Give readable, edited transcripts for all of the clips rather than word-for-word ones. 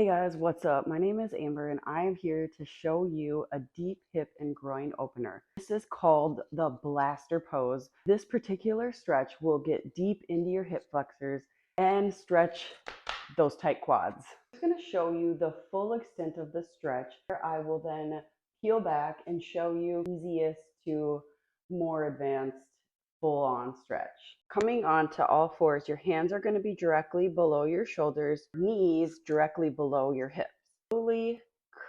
Hey guys, what's up? My name is Amber and I am here to show you a deep hip and groin opener. This is called the blaster pose. This particular stretch will get deep into your hip flexors and stretch those tight quads. I'm just going to show you the full extent of the stretch. I will then peel back and show you easiest to more advanced full-on stretch. Coming on to all fours, your hands are going to be directly below your shoulders, knees directly below your hips. Slowly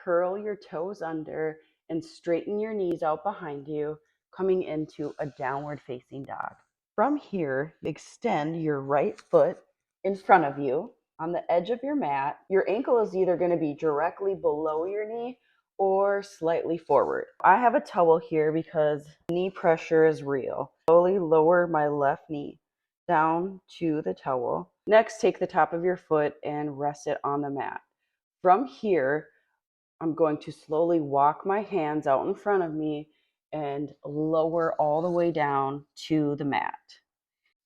curl your toes under and straighten your knees out behind you, coming into a downward facing dog. From here, extend your right foot in front of you on the edge of your mat. Your ankle is either going to be directly below your knee or slightly forward. I have a towel here because knee pressure is real. Slowly lower my left knee down to the towel. Next, take the top of your foot and rest it on the mat. From here, I'm going to slowly walk my hands out in front of me and lower all the way down to the mat.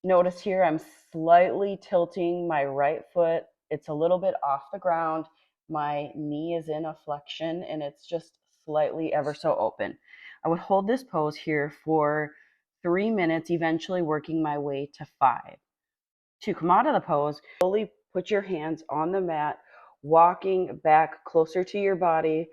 Notice here I'm slightly tilting my right foot. It's a little bit off the ground. My knee is in a flexion and it's just slightly ever so open. I would hold this pose here for 3 minutes, eventually working my way to 5. To come out of the pose, slowly put your hands on the mat, walking back closer to your body,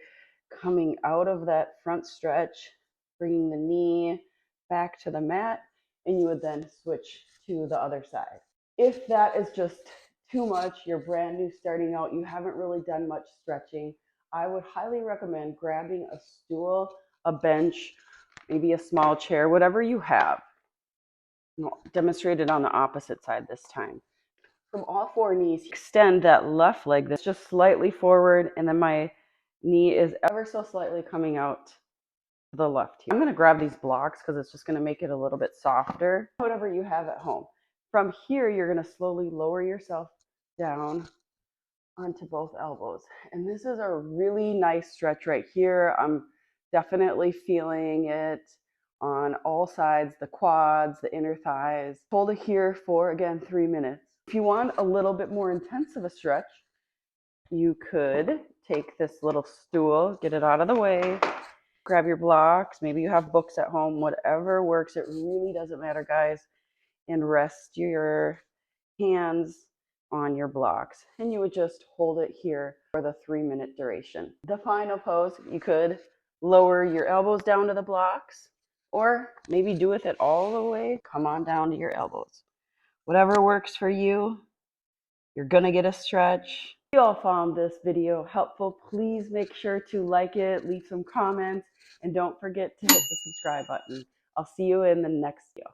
coming out of that front stretch, bringing the knee back to the mat, and you would then switch to the other side. If that is just too much, you're brand new starting out, you haven't really done much stretching, I would highly recommend grabbing a stool, a bench, maybe a small chair, whatever you have. Demonstrate it on the opposite side this time. From all four knees, extend that left leg that's just slightly forward, and then my knee is ever so slightly coming out to the left here. I'm going to grab these blocks because it's just going to make it a little bit softer, whatever you have at home. From here, you're going to slowly lower yourself down onto both elbows. And this is a really nice stretch right here. I'm definitely feeling it on all sides, the quads, the inner thighs. Hold it here for, again, 3 minutes. If you want a little bit more intense of a stretch, you could take this little stool, get it out of the way, grab your blocks, maybe you have books at home, whatever works. It really doesn't matter, guys, and rest your hands on your blocks, and you would just hold it here for the 3-minute duration. The final pose, you could lower your elbows down to the blocks, or maybe do with it all the way, come on down to your elbows. Whatever works for you, you're gonna get a stretch. If you all found this video helpful, please make sure to like it, leave some comments, and don't forget to hit the subscribe button. I'll see you in the next video.